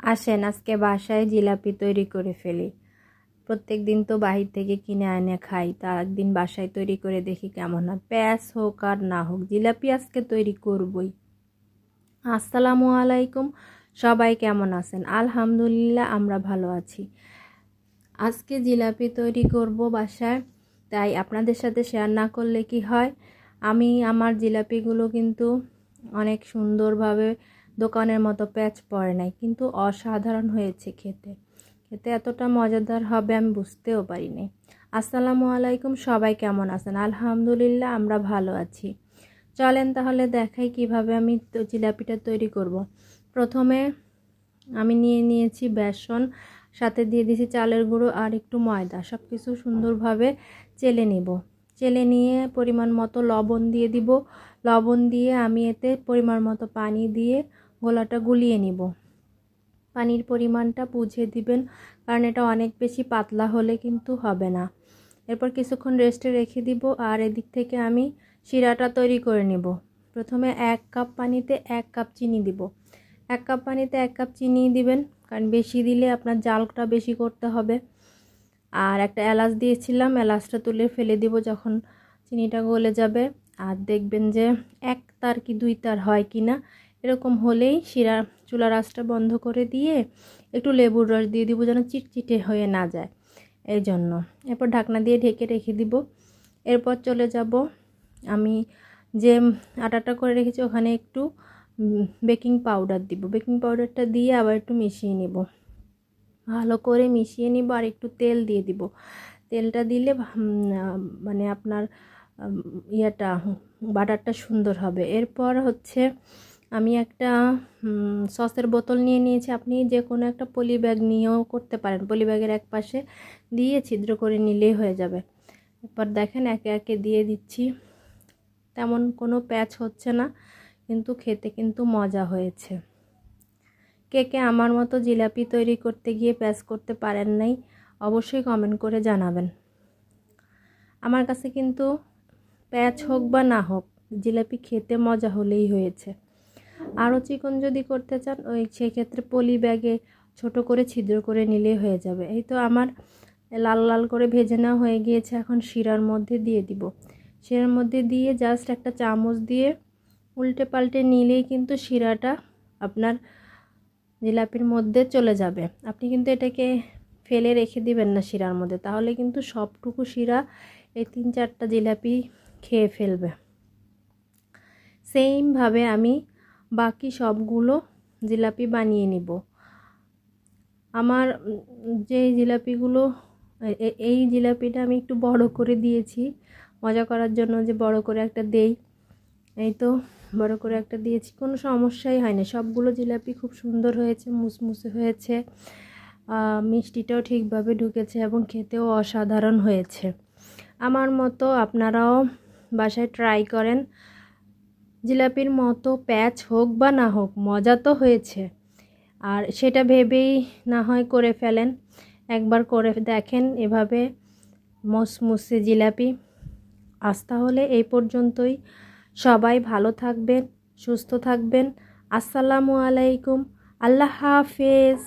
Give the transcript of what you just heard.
আসেন আজকে বাসায় জিলাপি তৈরি করে ফেলি। প্রত্যেক দিন তো বাহির থেকে কিনে এনে খাই, তা একদিন বাসায় তৈরি করে দেখি কেমন হয়। প্যাঁচ হোক আর না হোক, জিলাপি আজকে তৈরি করবই। আসসালামু আলাইকুম, সবাই কেমন আছেন? আলহামদুলিল্লাহ, আমরা ভালো আছি। আজকে জিলাপি তৈরি করব বাসায়, তাই আপনাদের সাথে শেয়ার না করলে কি হয়। আমি আমার জিলাপিগুলো কিন্তু অনেক সুন্দরভাবে দোকানের মতো প্যাচ পড়ে নাই, কিন্তু অসাধারণ হয়েছে খেতে। খেতে এতটা মজাদার হবে আমি বুঝতেও পারিনি। আসসালামু আলাইকুম, সবাই কেমন আছেন? আলহামদুলিল্লাহ, আমরা ভালো আছি। চলেন তাহলে দেখাই কিভাবে আমি জিলাপিটা তৈরি করব। প্রথমে আমি নিয়েছি বেসন, সাথে দিয়ে দিয়েছি চালের গুঁড়ো আর একটু ময়দা। সব কিছু সুন্দরভাবে চেলে নিব। চেলে নিয়ে পরিমাণ মতো লবণ দিয়ে দিব। লবণ দিয়ে আমি এতে পরিমাণ মতো পানি দিয়ে গোলাটা গুলিয়ে নিব। পানির পরিমাণটা বুঝে দিবেন, কারণ এটা অনেক বেশি পাতলা হলে কিন্তু হবে না। এরপর কিছুক্ষণ রেস্টে রেখে দিব। আর এদিক থেকে আমি শিরাটা তৈরি করে নেব। প্রথমে 1 কাপ পানিতে 1 কাপ চিনি দিব। 1 কাপ পানিতে 1 কাপ চিনি দিবেন, কারণ বেশি দিলে আপনার জালটা বেশি করতে হবে। আর একটা এলাচ দিয়েছিলাম, এলাচটা তুলে ফেলে দিব যখন চিনিটা গলে যাবে। আর দেখবেন যে 1 তার কি 2 তার হয় কি না, এরকম হলেই শিরা চুলার আঁচটা বন্ধ করে দিয়ে একটু লেবুর রস দিয়ে দিব, যেন চিটচিটে হয়ে না যায়, এই জন্য। এরপর ঢাকনা দিয়ে ঢেকে রেখে দিব। এরপর চলে যাব, আমি যে আটাটা করে রেখেছি ওখানে একটু বেকিং পাউডার দিব। বেকিং পাউডারটা দিয়ে আবার একটু মিশিয়ে নেব, ভালো করে মিশিয়ে নিব। আর একটু তেল দিয়ে দিব। তেলটা দিলে মানে আপনার বাটারটা সুন্দর হবে। এরপর হচ্ছে আমি একটা সসের বোতল নিয়েছি। আপনি যে কোনো একটা পলি ব্যাগ নিয়েও করতে পারেন। পলি ব্যাগের এক পাশে দিয়ে ছিদ্র করে নিলেই হয়ে যাবে। এরপর দেখেন একে একে দিয়ে দিচ্ছি। তেমন কোনো প্যাচ হচ্ছে না, কিন্তু খেতে কিন্তু মজা হয়েছে। কে কে আমার মতো জিলাপি তৈরি করতে গিয়ে প্যাচ করতে পারেন নাই, অবশ্যই কমেন্ট করে জানাবেন। আমার কাছে কিন্তু প্যাচ হোক বা না হোক, জিলাপি খেতে মজা হলেই হয়েছে। আরও চিকন যদি করতে চান, সেক্ষেত্রে পলি ব্যাগে ছোট করে ছিদ্র করে নিলেই হয়ে যাবে। এই তো আমার লাল লাল করে ভেজে নেওয়া হয়ে গিয়েছে। এখন শিরার মধ্যে দিয়ে দিব। শিরার মধ্যে দিয়ে জাস্ট একটা চামচ দিয়ে উল্টে পাল্টে নিলেই কিন্তু শিরাটা আপনার জিলাপির মধ্যে চলে যাবে। আপনি কিন্তু এটাকে ফেলে রেখে দিবেন না শিরার মধ্যে, তাহলে কিন্তু সবটুকু শিরা এই 3-4টা জিলাপি খেয়ে ফেলবে। সেইমভাবে আমি বাকি সবগুলো জিলাপি বানিয়ে নিব। আমার যে জিলাপিগুলো, এই জিলাপিটা আমি একটু বড় করে দিয়েছি মজা করার জন্য, যে বড় করে একটা দেই। এই তো বড় করে একটা দিয়েছি, কোনো সমস্যাই হয় না। সবগুলো জিলাপি খুব সুন্দর হয়েছে, মুসমুসে হয়েছে, মিষ্টিটাও ঠিকভাবে ঢুকেছে এবং খেতেও অসাধারণ হয়েছে। আমার মতো আপনারাও বাসায় ট্রাই করেন। জিলাপির মতো প্যাচ হোক বা না হোক, মজা তো হয়েছে। আর সেটা ভেবেই না হয় করে ফেলেন, একবার করে দেখেন এভাবে মুসমুসে জিলাপি। আজ তাহলে এই পর্যন্তই। সবাই ভালো থাকবেন, সুস্থ থাকবেন। আসসালামু আলাইকুম, আল্লাহ হাফেজ।